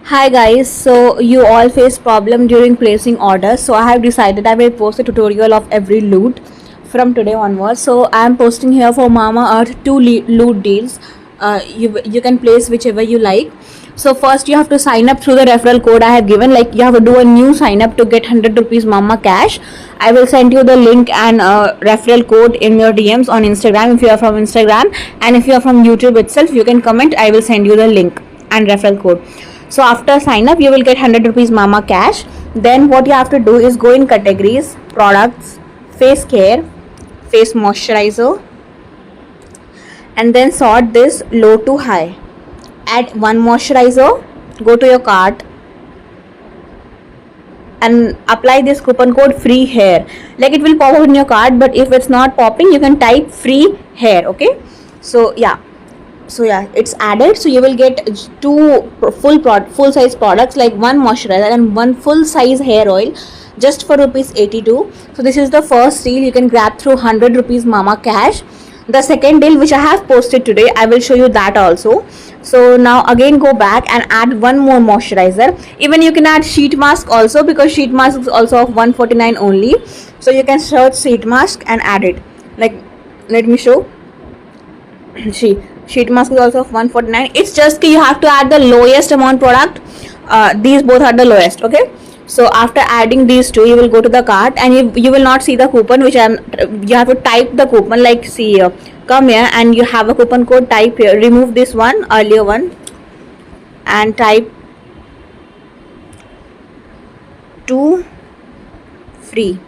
Hi guys, so you all face problem during placing orders, so I have decided I will post a tutorial of every loot from today onwards. So I am posting here for Mamaearth two loot deals. You can place whichever you like. So first you have to sign up through the referral code I have given. Like you have to do a new sign up to get 100 rupees Mama cash. I will send you the link and referral code in your DMs on Instagram if you are from Instagram, and if you are from YouTube itself, you can comment. I will send you the link and referral code. So after sign up you will get 100 rupees Mama cash. Then what you have to do is go in categories, products, face care, face moisturizer, and then sort this low to high. Add one moisturizer, go to your cart and apply this coupon code free hair. Like it will pop up in your cart, but if it's not popping you can type free hair. Okay, so yeah, it's added. So you will get two full size products, like one moisturizer and one full size hair oil, just for rupees 82. So this is the first deal you can grab through 100 rupees Mama cash. The second deal which I have posted today, I will show you that also. So now again go back and add one more moisturizer. Even you can add sheet mask also, because sheet mask is also of 149 only. So you can search sheet mask and add it. Like let me show. Sheet mask is also of 149. It's just you have to add the lowest amount product. These both are the lowest. Okay, so after adding these two, you will go to the cart and you will not see the coupon, which you have to type the coupon. Like see here, come here and you have a coupon code, type here, remove this one, earlier one, and type 2 free.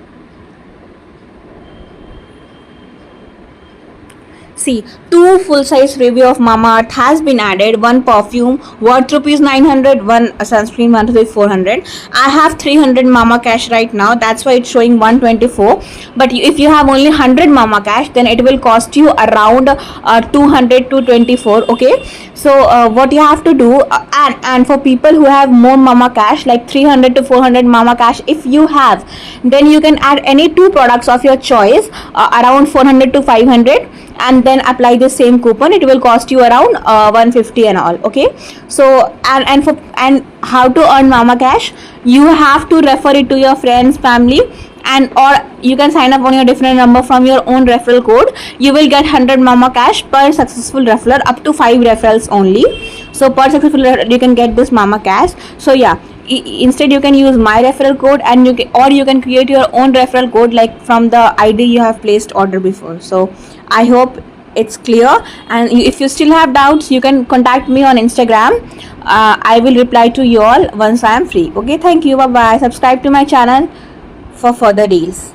See, two full size review of Mamaearth has been added. One perfume worth rupees 900, one sunscreen worth rupees 400. I have 300 Mama cash right now, that's why it's showing 124. But if you have only 100 Mama cash, then it will cost you around 200 to 24. Okay, so what you have to do, and for people who have more Mama cash, like 300 to 400 Mama cash, if you have, then you can add any two products of your choice, around 400 to 500, and then apply the same coupon. It will cost you around 150 and all. Okay, so and how to earn Mama cash, you have to refer it to your friends, family, and or you can sign up on your different number from your own referral code. You will get 100 Mama cash per successful referral, up to 5 referrals only. So per successful referral you can get this Mama cash. So yeah, instead you can use my referral code, and you can create your own referral code, like from the ID you have placed order before. So I hope it's clear, and if you still have doubts, you can contact me on Instagram. I will reply to you all once I am free. Okay, thank you, bye bye. Subscribe to my channel for further deals.